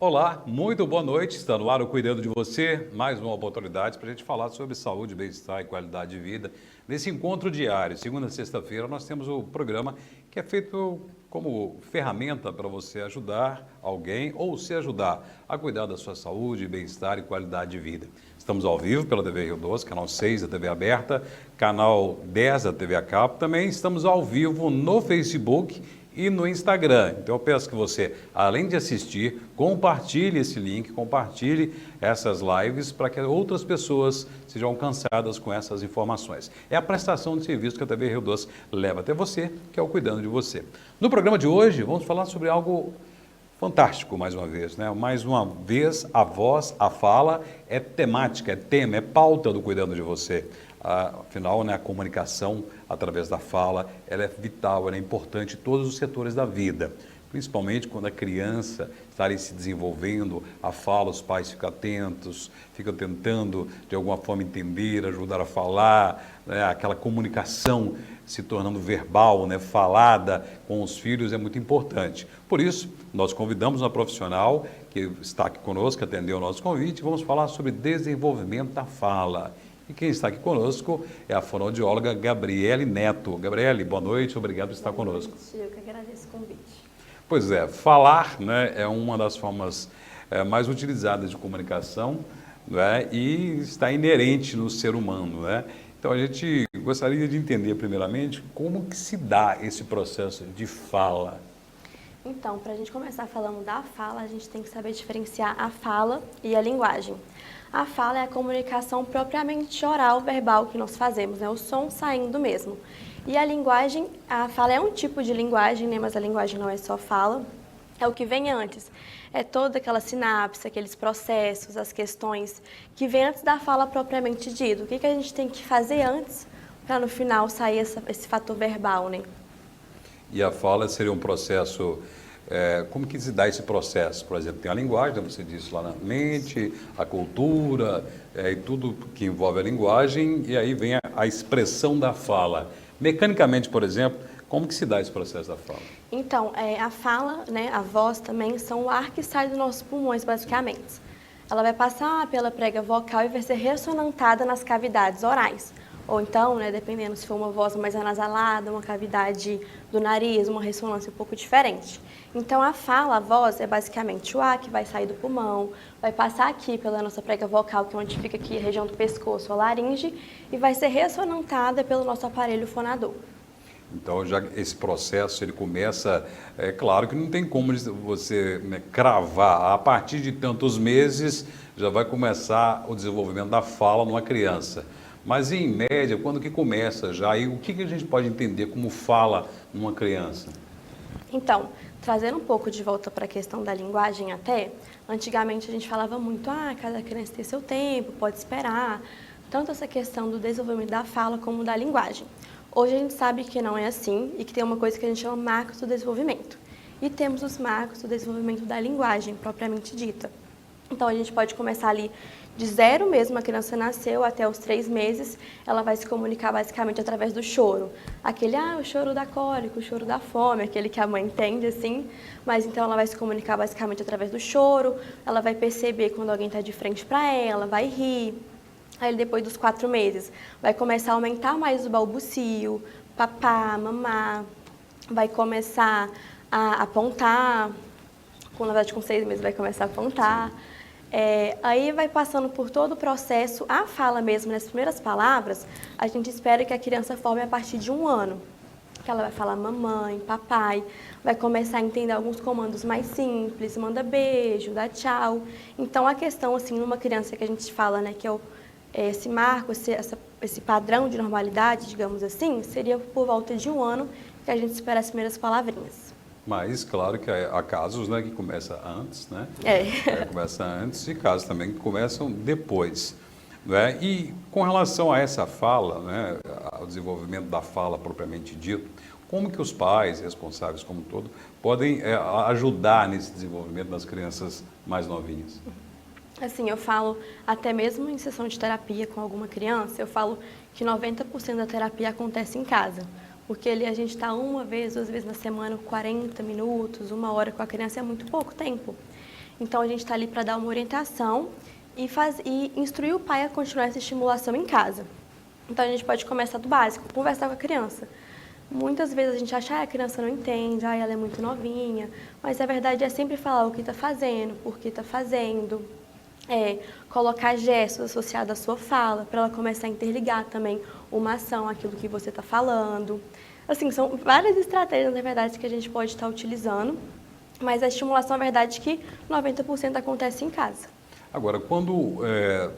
Olá, muito boa noite. Está no ar o Cuidando de Você. Mais uma oportunidade para a gente falar sobre saúde, bem-estar e qualidade de vida. Nesse encontro diário, segunda a sexta-feira, nós temos o programa que é feito como ferramenta para você ajudar alguém ou se ajudar a cuidar da sua saúde, bem-estar e qualidade de vida. Estamos ao vivo pela TV Rio Doce, canal 6 da TV Aberta, canal 10 da TV a cabo. Também estamos ao vivo no Facebook e no Instagram. Então eu peço que você, além de assistir, compartilhe esse link, compartilhe essas lives para que outras pessoas sejam alcançadas com essas informações. É a prestação de serviço que a TV Rio Doce leva até você, que é o Cuidando de Você. No programa de hoje, vamos falar sobre algo fantástico, mais uma vez, né? Mais uma vez, a voz, a fala é temática, é tema, é pauta do Cuidando de Você. Afinal, né, a comunicação através da fala, ela é vital, ela é importante em todos os setores da vida. Principalmente quando a criança está ali se desenvolvendo, a fala, os pais ficam atentos, ficam tentando de alguma forma entender, ajudar a falar, né, aquela comunicação se tornando verbal, né, falada com os filhos é muito importante. Por isso, nós convidamos uma profissional que está aqui conosco, que atendeu o nosso convite, e vamos falar sobre desenvolvimento da fala. E quem está aqui conosco é a fonoaudióloga Gabriele Neto. Gabriele, boa noite, obrigado por estar conosco. Eu que agradeço o convite. Pois é, falar, né, é uma das formas mais utilizadas de comunicação, né, e está inerente no ser humano, né? Então a gente gostaria de entender primeiramente como que se dá esse processo de fala. Então, para a gente começar falando da fala, a gente tem que saber diferenciar a fala e a linguagem. A fala é a comunicação propriamente oral, verbal que nós fazemos, né? O som saindo mesmo. E a linguagem, a fala é um tipo de linguagem, né? Mas a linguagem não é só fala, é o que vem antes. É toda aquela sinapse, aqueles processos, as questões que vêm antes da fala propriamente dita. O que a gente tem que fazer antes para no final sair esse fator verbal, né? E a fala seria um processo, como que se dá esse processo? Por exemplo, tem a linguagem, você disse lá na mente, a cultura, e tudo que envolve a linguagem, e aí vem a expressão da fala. Mecanicamente, por exemplo, como que se dá esse processo da fala? Então, a fala, né, a voz também, são o ar que sai dos nossos pulmões, basicamente. Ela vai passar pela prega vocal e vai ser ressonantada nas cavidades orais. Ou então, né, dependendo se for uma voz mais anasalada, uma cavidade do nariz, uma ressonância um pouco diferente. Então, a fala, a voz, é basicamente o ar que vai sair do pulmão, vai passar aqui pela nossa prega vocal, que é onde fica aqui a região do pescoço, a laringe, e vai ser ressonantada pelo nosso aparelho fonador. Então, já esse processo, ele começa, é claro que não tem como você, né, cravar, a partir de tantos meses já vai começar o desenvolvimento da fala numa criança. Mas, em média, quando que começa já? E o que a gente pode entender como fala numa criança? Então, trazendo um pouco de volta para a questão da linguagem até, antigamente a gente falava muito, cada criança tem seu tempo, pode esperar, tanto essa questão do desenvolvimento da fala como da linguagem. Hoje a gente sabe que não é assim e que tem uma coisa que a gente chama marcos do desenvolvimento. E temos os marcos do desenvolvimento da linguagem, propriamente dita. Então a gente pode começar ali de zero mesmo, a criança nasceu até os 3 meses, ela vai se comunicar basicamente através do choro. Aquele, o choro da cólica, o choro da fome, aquele que a mãe entende, assim. Mas então ela vai se comunicar basicamente através do choro, ela vai perceber quando alguém está de frente para ela, vai rir. Aí depois dos 4 meses vai começar a aumentar mais o balbucio, papar, mamar, vai começar a apontar, na verdade com 6 meses vai começar a apontar. Aí vai passando por todo o processo, a fala mesmo, nas primeiras palavras, a gente espera que a criança forme a partir de 1 ano. Que ela vai falar mamãe, papai, vai começar a entender alguns comandos mais simples, manda beijo, dá tchau. Então a questão, assim, numa criança que a gente fala, né, que é esse marco, esse padrão de normalidade, digamos assim, seria por volta de 1 ano que a gente espera as primeiras palavrinhas. Mas, claro que há casos, né, que começam antes, né? Começa antes e casos também que começam depois. Né? E com relação a essa fala, né, ao desenvolvimento da fala propriamente dito, como que os pais, responsáveis como um todo, podem ajudar nesse desenvolvimento das crianças mais novinhas? Assim, eu falo, até mesmo em sessão de terapia com alguma criança, eu falo que 90% da terapia acontece em casa. Porque ali a gente está 1 vez, 2 vezes na semana, 40 minutos, 1 hora com a criança é muito pouco tempo. Então, a gente está ali para dar uma orientação e instruir o pai a continuar essa estimulação em casa. Então, a gente pode começar do básico, conversar com a criança. Muitas vezes a gente acha que a criança não entende, ela é muito novinha, mas a verdade é sempre falar o que está fazendo, por que está fazendo, colocar gestos associados à sua fala, para ela começar a interligar também uma ação àquilo que você está falando. Assim, são várias estratégias, na verdade, que a gente pode estar utilizando, mas a estimulação, na verdade, que 90% acontece em casa. Agora, quando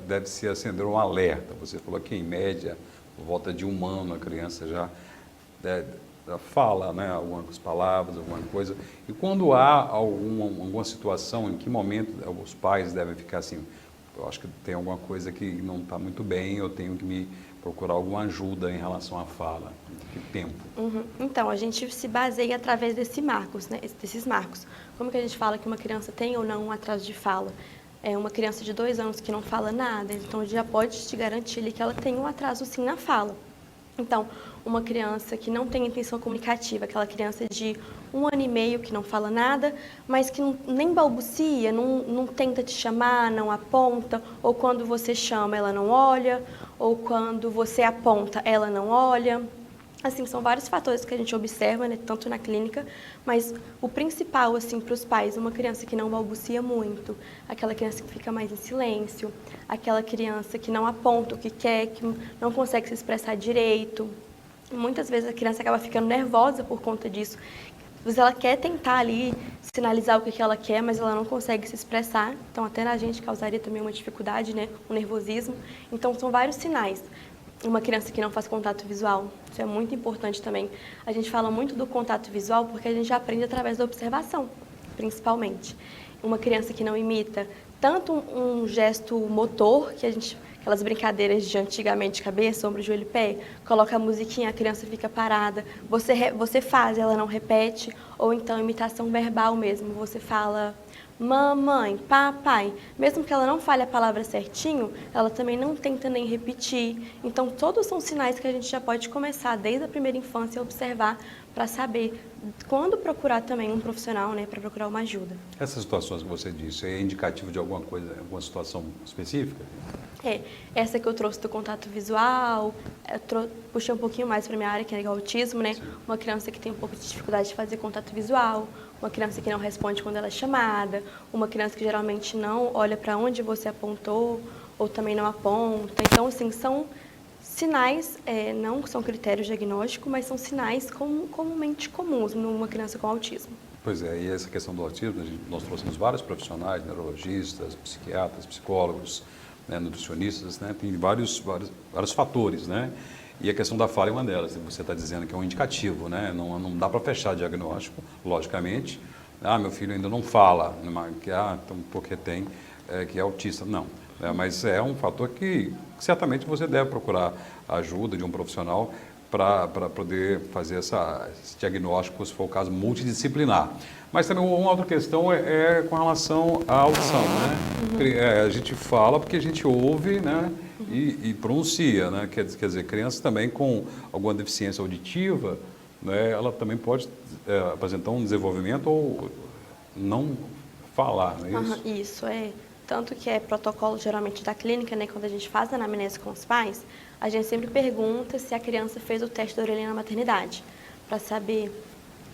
deve-se acender um alerta? Você falou que, em média, por volta de 1 ano, a criança já fala, né, algumas palavras, alguma coisa. E quando há alguma situação, em que momento os pais devem ficar assim, eu acho que tem alguma coisa que não está muito bem, eu tenho que me procurar alguma ajuda em relação à fala? Que tempo? Então, a gente se baseia através desses marcos, né? Desses marcos. Como que a gente fala que uma criança tem ou não um atraso de fala? É uma criança de 2 anos que não fala nada, então já pode te garantir que ela tem um atraso sim na fala. Então, uma criança que não tem intenção comunicativa, aquela criança de 1 ano e meio que não fala nada, mas que nem balbucia, não tenta te chamar, não aponta, ou quando você chama ela não olha, ou quando você aponta ela não olha. Assim, são vários fatores que a gente observa, né, tanto na clínica, mas o principal, assim, para os pais, uma criança que não balbucia muito, aquela criança que fica mais em silêncio, aquela criança que não aponta o que quer, que não consegue se expressar direito. Muitas vezes a criança acaba ficando nervosa por conta disso. Às vezes ela quer tentar ali sinalizar o que ela quer, mas ela não consegue se expressar. Então, até na gente causaria também uma dificuldade, né, um nervosismo. Então, são vários sinais. Uma criança que não faz contato visual, isso é muito importante também. A gente fala muito do contato visual porque a gente aprende através da observação, principalmente. Uma criança que não imita tanto um gesto motor, aquelas brincadeiras de antigamente, cabeça, ombro, joelho e pé, coloca a musiquinha, a criança fica parada, você faz, ela não repete, ou então imitação verbal mesmo, você fala mamãe, papai, mesmo que ela não fale a palavra certinho, ela também não tenta nem repetir. Então, todos são sinais que a gente já pode começar desde a primeira infância a observar para saber quando procurar também um profissional, né, para procurar uma ajuda. Essas situações que você disse, é indicativo de alguma coisa, alguma situação específica? Essa que eu trouxe do contato visual, puxei um pouquinho mais para minha área, que é o autismo, né? Sim. Uma criança que tem um pouco de dificuldade de fazer contato visual, uma criança que não responde quando ela é chamada, uma criança que geralmente não olha para onde você apontou, ou também não aponta. Então, assim, são sinais, não são critérios diagnósticos, mas são sinais comumente comuns numa criança com autismo. Pois é, e essa questão do autismo, nós trouxemos vários profissionais, neurologistas, psiquiatras, psicólogos, né, nutricionistas, né, tem vários fatores, né? E a questão da fala é uma delas. Você está dizendo que é um indicativo, né? Não dá para fechar diagnóstico, logicamente. Ah, meu filho ainda não fala, então porque tem que é autista. Não, mas é um fator que certamente você deve procurar a ajuda de um profissional para poder fazer esse diagnóstico, se for o caso, multidisciplinar. Mas também uma outra questão é com relação à audição, né? A gente fala porque a gente ouve, né? E pronuncia, né? Quer dizer, crianças também com alguma deficiência auditiva, né? Ela também pode apresentar um desenvolvimento ou não falar, não é isso? Isso, tanto que é protocolo geralmente da clínica, né? Quando a gente faz a anamnese com os pais, a gente sempre pergunta se a criança fez o teste da orelhinha na maternidade, para saber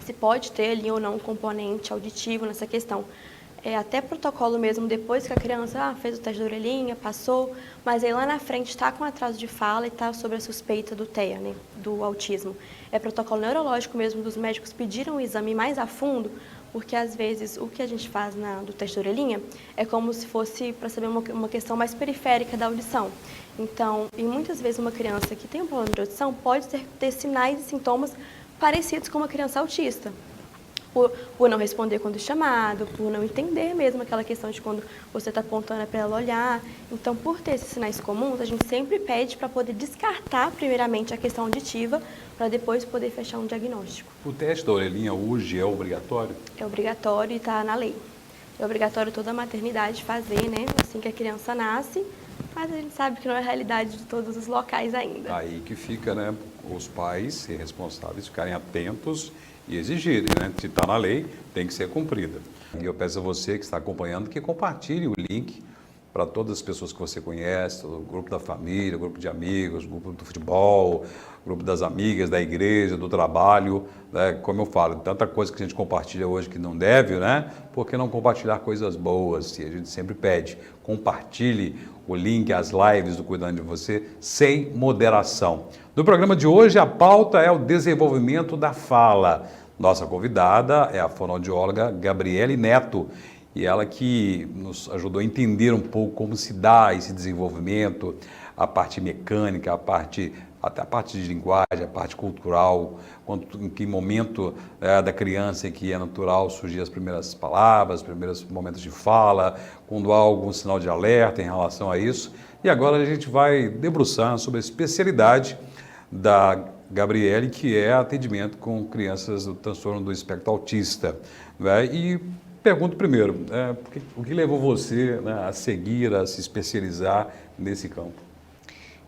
se pode ter ali ou não um componente auditivo nessa questão. Até protocolo mesmo, depois que a criança fez o teste da orelhinha, passou, mas aí lá na frente está com atraso de fala e está sob a suspeita do TEA, né, do autismo. É protocolo neurológico mesmo, dos médicos pediram um exame mais a fundo, porque às vezes o que a gente faz do teste da orelhinha é como se fosse para saber uma questão mais periférica da audição. Então, e muitas vezes uma criança que tem um problema de audição pode ter sinais e sintomas parecidos com uma criança autista. Por não responder quando chamado, por não entender mesmo aquela questão de quando você está apontando para ela olhar. Então, por ter esses sinais comuns, a gente sempre pede para poder descartar primeiramente a questão auditiva, para depois poder fechar um diagnóstico. O teste da orelhinha hoje é obrigatório? É obrigatório e está na lei. É obrigatório toda a maternidade fazer, né, assim que a criança nasce, mas a gente sabe que não é a realidade de todos os locais ainda. Aí que fica, né, os pais responsáveis ficarem atentos e exigirem, né? Se está na lei, tem que ser cumprida. E eu peço a você que está acompanhando que compartilhe o link para todas as pessoas que você conhece, o grupo da família, o grupo de amigos, o grupo do futebol, o grupo das amigas, da igreja, do trabalho, né? Como eu falo, tanta coisa que a gente compartilha hoje que não deve, né? Por que não compartilhar coisas boas? E a gente sempre pede, compartilhe o link, as lives do Cuidando de Você, sem moderação. No programa de hoje, a pauta é o desenvolvimento da fala. Nossa convidada é a fonoaudióloga Gabriele Neto, e ela que nos ajudou a entender um pouco como se dá esse desenvolvimento, a parte mecânica, até a parte de linguagem, a parte cultural, em que momento da criança em que é natural surgir as primeiras palavras, os primeiros momentos de fala, quando há algum sinal de alerta em relação a isso. E agora a gente vai debruçar sobre a especialidade da Gabriele, que é atendimento com crianças do transtorno do espectro autista, né? E pergunto primeiro, o que levou você, né, a seguir, a se especializar nesse campo?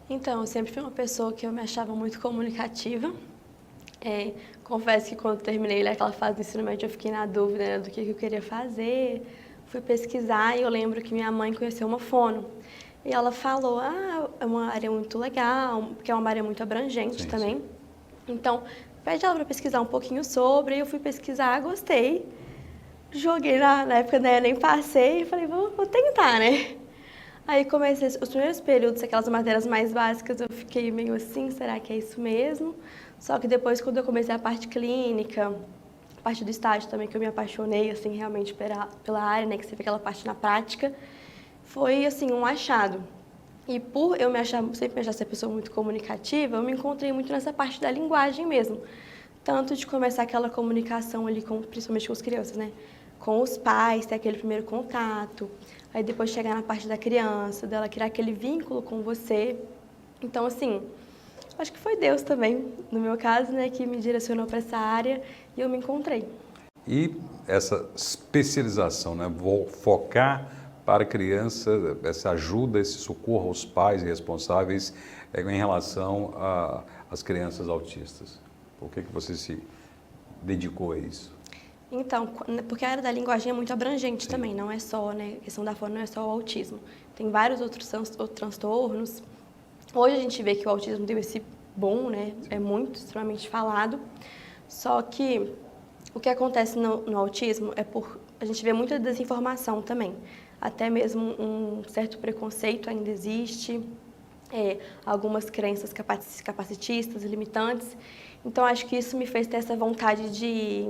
Então, eu sempre fui uma pessoa que eu me achava muito comunicativa. Confesso que quando terminei aquela fase do ensino médio, eu fiquei na dúvida, né, do que eu queria fazer. Fui pesquisar e eu lembro que minha mãe conheceu uma fono. E ela falou, é uma área muito legal, porque é uma área muito abrangente também. Sim. Então, pede ela para pesquisar um pouquinho sobre, eu fui pesquisar, gostei. Joguei na época, né, nem passei, e falei, vou tentar, né? Aí comecei, os primeiros períodos, aquelas matérias mais básicas, eu fiquei meio assim, será que é isso mesmo? Só que depois, quando eu comecei a parte clínica, a parte do estágio também, que eu me apaixonei, assim, realmente pela área, né, que você vê aquela parte na prática, foi, assim, um achado. E por eu sempre me achar ser pessoa muito comunicativa, eu me encontrei muito nessa parte da linguagem mesmo. Tanto de começar aquela comunicação ali, principalmente com as crianças, né? Com os pais, ter aquele primeiro contato, aí depois chegar na parte da criança, dela criar aquele vínculo com você. Então, assim, acho que foi Deus também, no meu caso, né, que me direcionou para essa área e eu me encontrei. E essa especialização, né, vou focar para a criança, essa ajuda, esse socorro aos pais responsáveis em relação às crianças autistas. Por que você se dedicou a isso? Então, porque a área da linguagem é muito abrangente. Sim. Também, não é só, né, a questão da fono não é só o autismo. Tem vários outros transtornos. Hoje a gente vê que o autismo deu esse boom, né, é muito, extremamente falado. Só que o que acontece no autismo a gente vê muita desinformação também. Até mesmo um certo preconceito ainda existe, algumas crenças capacitistas, limitantes. Então, acho que isso me fez ter essa vontade de,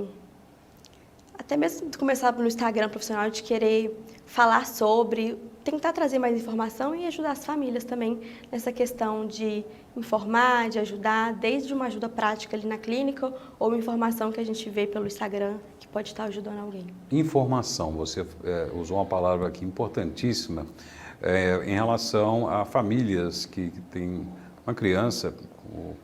até mesmo de começar no Instagram profissional, de querer falar sobre, tentar trazer mais informação e ajudar as famílias também nessa questão de informar, de ajudar, desde uma ajuda prática ali na clínica ou uma informação que a gente vê pelo Instagram que pode estar ajudando alguém. Informação, você usou uma palavra aqui importantíssima em relação a famílias que têm uma criança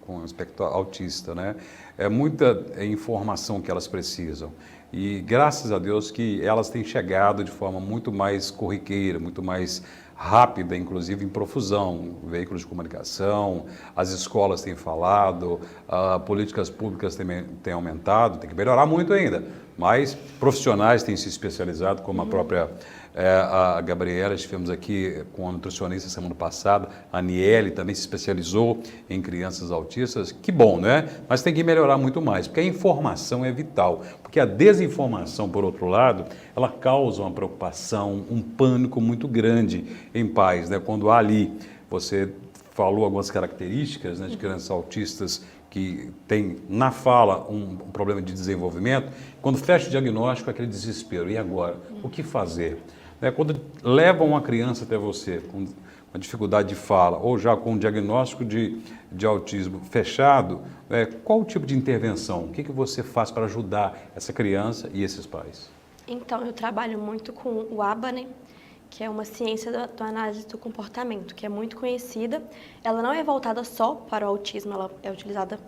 com aspecto autista, né? É muita informação que elas precisam. E graças a Deus que elas têm chegado de forma muito mais corriqueira, muito mais rápida, inclusive em profusão, veículos de comunicação, as escolas têm falado, políticas públicas têm aumentado, tem que melhorar muito ainda, mas profissionais têm se especializado, como a própria a Gabriela, estivemos aqui com a nutricionista semana passada, a Aniele também se especializou em crianças autistas, que bom, né? Mas tem que melhorar muito mais, porque a informação é vital, porque a desinformação, por outro lado, ela causa uma preocupação, um pânico muito grande em pais, né? Quando há ali, você falou algumas características, né, de crianças autistas que tem na fala um problema de desenvolvimento, quando fecha o diagnóstico, aquele desespero, e agora? O que fazer? Quando levam uma criança até você com uma dificuldade de fala ou já com um diagnóstico de autismo fechado, qual o tipo de intervenção? O que você faz para ajudar essa criança e esses pais? Então, eu trabalho muito com o ABA, né? Que é uma ciência da análise do comportamento, que é muito conhecida. Ela não é voltada só para o autismo, ela é utilizada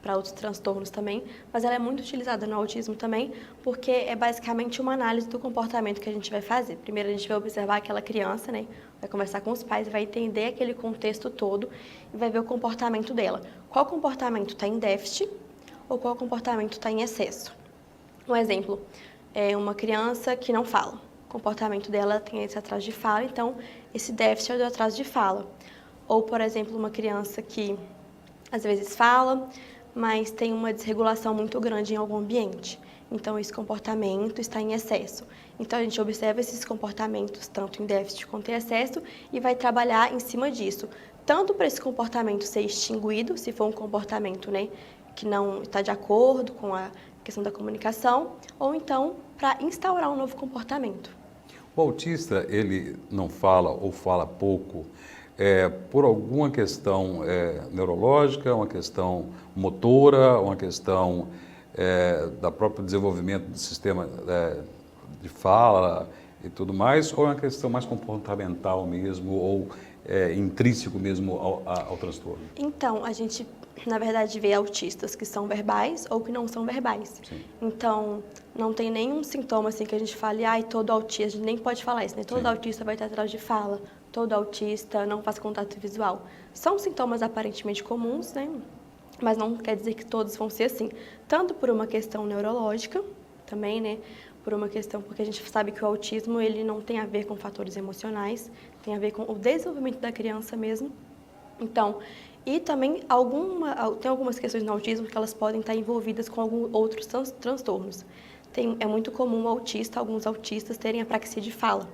para outros transtornos também, mas ela é muito utilizada no autismo também, porque é basicamente uma análise do comportamento que a gente vai fazer. Primeiro a gente vai observar aquela criança, né? Vai conversar com os pais, vai entender aquele contexto todo e vai ver o comportamento dela. Qual comportamento está em déficit ou qual comportamento está em excesso. Um exemplo é uma criança que não fala. O comportamento dela tem esse atraso de fala, então esse déficit é do atraso de fala. Ou, por exemplo, uma criança que às vezes fala, mas tem uma desregulação muito grande em algum ambiente. Então, esse comportamento está em excesso. Então, a gente observa esses comportamentos, tanto em déficit quanto em excesso, e vai trabalhar em cima disso. Tanto para esse comportamento ser extinguido, se for um comportamento, né, que não está de acordo com a questão da comunicação, ou então para instaurar um novo comportamento. O autista, ele não fala ou fala pouco por alguma questão neurológica, uma questão motora, uma questão da próprio desenvolvimento do sistema de fala e tudo mais, ou é uma questão mais comportamental mesmo, ou intrínseco mesmo ao transtorno? Então, a gente, na verdade, vê autistas que são verbais ou que não são verbais. Sim. Então, não tem nenhum sintoma assim que a gente fale, todo autista, a gente nem pode falar isso, né? Todo Sim. autista vai ter atraso de fala, todo autista não faz contato visual. São sintomas aparentemente comuns, né? Mas não quer dizer que todos vão ser assim. Tanto por uma questão neurológica, também, né? Por uma questão, porque a gente sabe que o autismo, ele não tem a ver com fatores emocionais, tem a ver com o desenvolvimento da criança mesmo. Então, e também tem algumas questões no autismo que elas podem estar envolvidas com alguns outros transtornos. É muito comum alguns autistas terem apraxia de fala,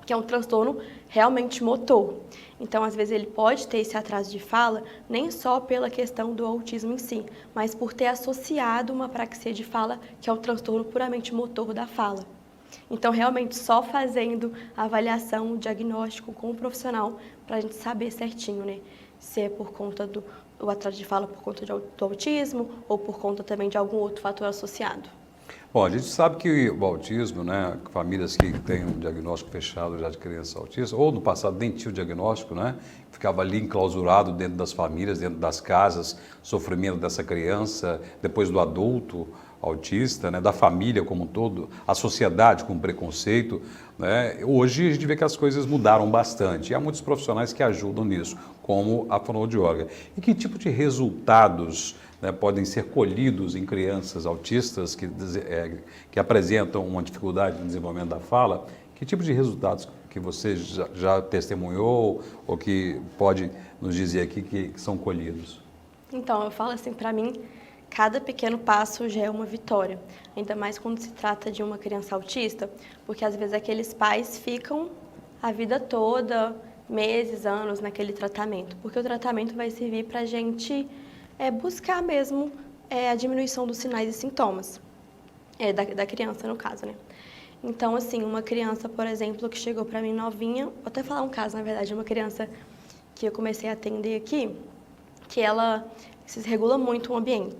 que é um transtorno realmente motor. Então, às vezes, ele pode ter esse atraso de fala, nem só pela questão do autismo em si, mas por ter associado uma apraxia de fala, que é um transtorno puramente motor da fala. Então, realmente, só fazendo a avaliação, o diagnóstico com o profissional, para a gente saber certinho, né? Se é por conta do atraso de fala, por conta do autismo, ou por conta também de algum outro fator associado. Bom, a gente sabe que o autismo, né, famílias que têm um diagnóstico fechado já de criança autista, ou no passado nem tinha o diagnóstico, né, ficava ali enclausurado dentro das famílias, dentro das casas, sofrimento dessa criança, depois do adulto autista, né, da família como um todo, a sociedade com preconceito, né. Hoje a gente vê que as coisas mudaram bastante e há muitos profissionais que ajudam nisso, como a fonoaudióloga. E que tipo de resultados, né, podem ser colhidos em crianças autistas que apresentam uma dificuldade no desenvolvimento da fala? Que tipo de resultados que você já testemunhou ou que pode nos dizer aqui que são colhidos? Então, eu falo assim, para mim, cada pequeno passo já é uma vitória, ainda mais quando se trata de uma criança autista, porque às vezes aqueles pais ficam a vida toda, meses, anos naquele tratamento, porque o tratamento vai servir para a gente buscar mesmo a diminuição dos sinais e sintomas da criança, no caso, né? Então, assim, uma criança, por exemplo, que chegou para mim novinha, vou até falar um caso, na verdade, uma criança que eu comecei a atender aqui, que ela se desregula muito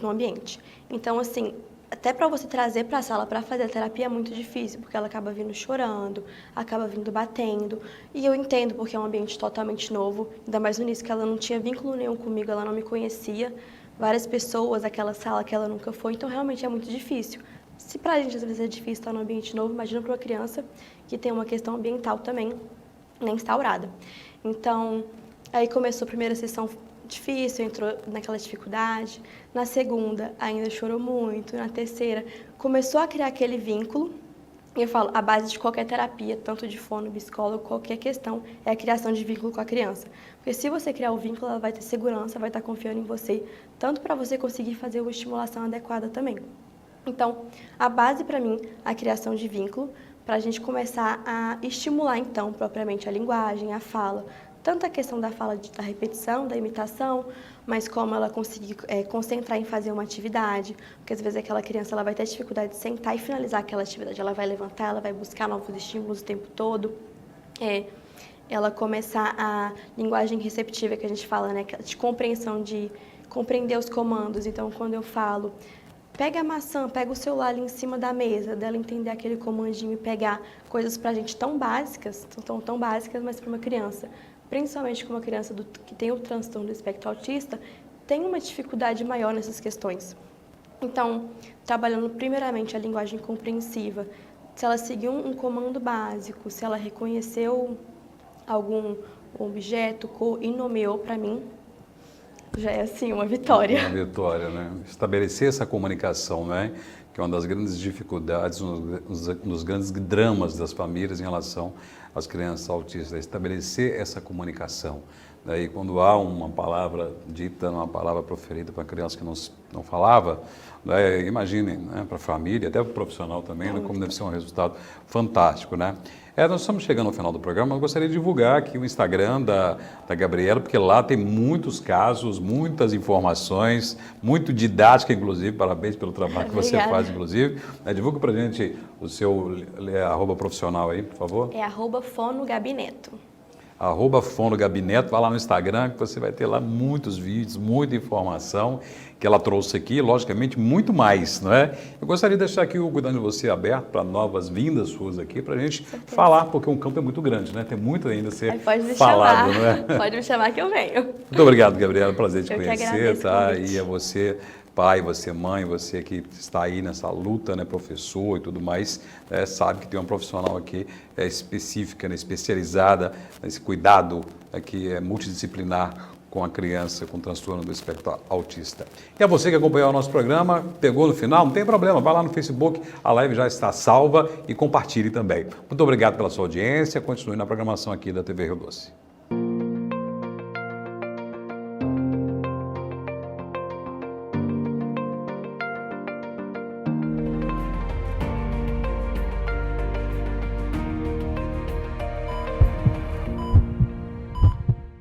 no ambiente. Então, assim, até para você trazer para a sala para fazer a terapia é muito difícil, porque ela acaba vindo chorando, acaba vindo batendo. E eu entendo, porque é um ambiente totalmente novo, ainda mais no início, que ela não tinha vínculo nenhum comigo, ela não me conhecia. Várias pessoas, aquela sala que ela nunca foi, então realmente é muito difícil. Se para a gente às vezes é difícil estar num ambiente novo, imagina para uma criança que tem uma questão ambiental também, né, instaurada. Então, aí começou a primeira sessão difícil, entrou naquela dificuldade. Na segunda, ainda chorou muito. Na terceira, começou a criar aquele vínculo. E eu falo, a base de qualquer terapia, tanto de fono, psicólogo, qualquer questão, é a criação de vínculo com a criança. Porque se você criar o vínculo, ela vai ter segurança, vai estar confiando em você, tanto para você conseguir fazer uma estimulação adequada também. Então, a base para mim, a criação de vínculo, para a gente começar a estimular, então, propriamente a linguagem, a fala, tanto a questão da fala, da repetição, da imitação, mas como ela conseguir concentrar em fazer uma atividade, porque às vezes aquela criança ela vai ter dificuldade de sentar e finalizar aquela atividade, ela vai levantar, ela vai buscar novos estímulos o tempo todo, ela começar a linguagem receptiva que a gente fala, né, de compreensão, de compreender os comandos. Então, quando eu falo, pega a maçã, pega o celular ali em cima da mesa, dela entender aquele comandinho e pegar coisas pra gente tão básicas, tão básicas, mas para uma criança, principalmente com uma criança que tem o transtorno do espectro autista, tem uma dificuldade maior nessas questões. Então, trabalhando primeiramente a linguagem compreensiva, se ela seguiu um comando básico, se ela reconheceu algum objeto, cor e nomeou para mim, já é assim uma vitória. Uma vitória, né? Estabelecer essa comunicação, né? Que é uma das grandes dificuldades, um dos grandes dramas das famílias em relação às crianças autistas, é estabelecer essa comunicação. Daí, quando há uma palavra dita, uma palavra proferida para a criança que não falava, né, imaginem, né, para a família, até para o profissional também, né, como deve ser um resultado fantástico, né? Nós estamos chegando ao final do programa, eu gostaria de divulgar aqui o Instagram da Gabriela, porque lá tem muitos casos, muitas informações, muito didática, inclusive, parabéns pelo trabalho que você faz, inclusive. Divulga para a gente o seu arroba profissional aí, por favor. É @fonogabineto. @fonogabineto, vai lá no Instagram que você vai ter lá muitos vídeos, muita informação que ela trouxe aqui, logicamente muito mais, não é? Eu gostaria de deixar aqui o Cuidando de Você aberto para novas vindas suas aqui, para a gente falar, porque um campo é muito grande, né? Tem muito ainda a ser falado, não é? Pode me chamar que eu venho. Muito obrigado, Gabriela, prazer te conhecer, que agradeço, tá? E a você, pai, você mãe, você que está aí nessa luta, né, professor e tudo mais, sabe que tem uma profissional aqui específica, né, especializada nesse cuidado que é multidisciplinar com a criança com transtorno do espectro autista. E a você que acompanhou o nosso programa, pegou no final, não tem problema, vai lá no Facebook, a live já está salva e compartilhe também. Muito obrigado pela sua audiência, continue na programação aqui da TV Rio Doce.